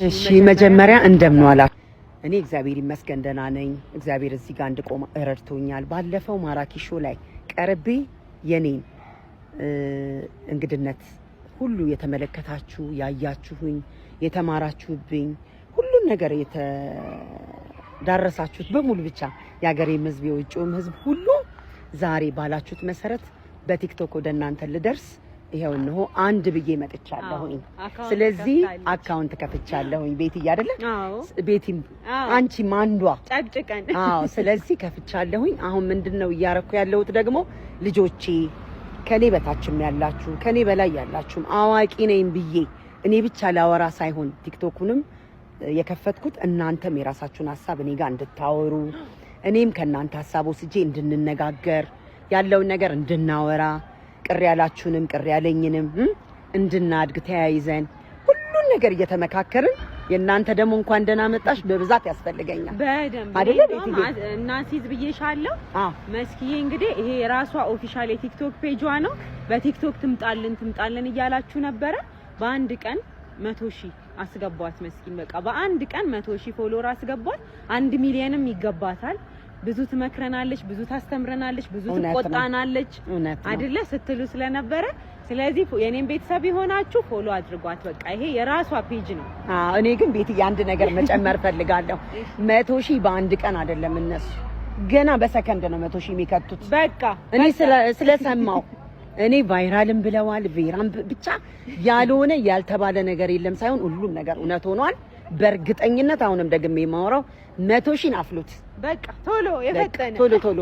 እሺ መጀመሪያ እንደምን ዋላችሁ? እኔ እግዚአብሔር ይመስገን ደህና ነኝ። እግዚአብሔር እዚህ ጋር እንድቆም ረድቶኛል። ባለፈው ማራኪ ሾው ላይ ቀርቤ የኔን እንግድነት ሁሉ የተመለከታችሁ ያያችሁኝ የተማራችሁብኝ ሁሉን ነገር የተዳረሳችሁት በሙሉ ብቻ የሀገሬም ሕዝብ የውጭውም ሕዝብ ሁሉ ዛሬ ባላችሁት መሰረት በቲክቶክ ወደ እናንተ ልደርስ ይሄው ነው አንድ ብዬ መጥቻለሁኝ። ስለዚህ አካውንት ከፍቻለሁኝ። ቤት አይደለ ቤቲም አንቺም አንዷ ጨጭቀን ስለዚህ ከፍቻለሁኝ። አሁን ምንድነው እያረኩ ያለሁት ደግሞ ልጆቼ ከኔ በታችም ያላችሁ ከኔ በላይ ያላችሁም አዋቂ ነኝ ብዬ እኔ ብቻ ላወራ ሳይሆን ቲክቶኩንም የከፈትኩት እናንተም የራሳችሁን ሐሳብ እኔ ጋር እንድታወሩ እኔም ከናንተ ሐሳብ ወስጄ እንድንነጋገር ያለውን ነገር እንድናወራ ቅር ያላችሁንም ቅር ያለኝንም እንድናድግ ተያይዘን ሁሉን ነገር እየተመካከርን የናንተ ደግሞ እንኳን ደህና መጣሽ በብዛት ያስፈልገኛል። በደንብ አይደለም እናሲዝ ብዬሻለሁ። መስኪዬ እንግዲህ ይሄ የራሷ ኦፊሻል የቲክቶክ ፔጇ ነው። በቲክቶክ ትምጣልን እያላችሁ ነበረ። በአንድ ቀን 100,000 አስገቧት መስኪን። በቃ በአንድ ቀን 100,000 ፎሎወር አስገቧት። 1 ሚሊዮንም ይገባታል። ብዙ ትመክረናለች፣ ብዙ ታስተምረናለች፣ ብዙ ትቆጣናለች አይደለ ስትሉ ስለነበረ ስለዚህ የኔን ቤተሰብ ይሆናችሁ ፎሎ አድርጓት። በቃ ይሄ የራሷ ፔጅ ነው። እኔ ግን ቤት አንድ ነገር መጨመር ፈልጋለሁ። 100,000 በአንድ ቀን አይደለም እነሱ ገና በሰከንድ ነው 100,000 የሚከቱት። በቃ እኔ ስለሰማው እኔ ቫይራልም ብለዋል ቬራም ብቻ ያልሆነ ያልተባለ ነገር የለም ሳይሆን ሁሉም ነገር እውነት ሆኗል። በእርግጠኝነት አሁንም ደግሜ የማወራው 100,000 አፍሉት። በቃ ቶሎ የፈጠነ ቶሎ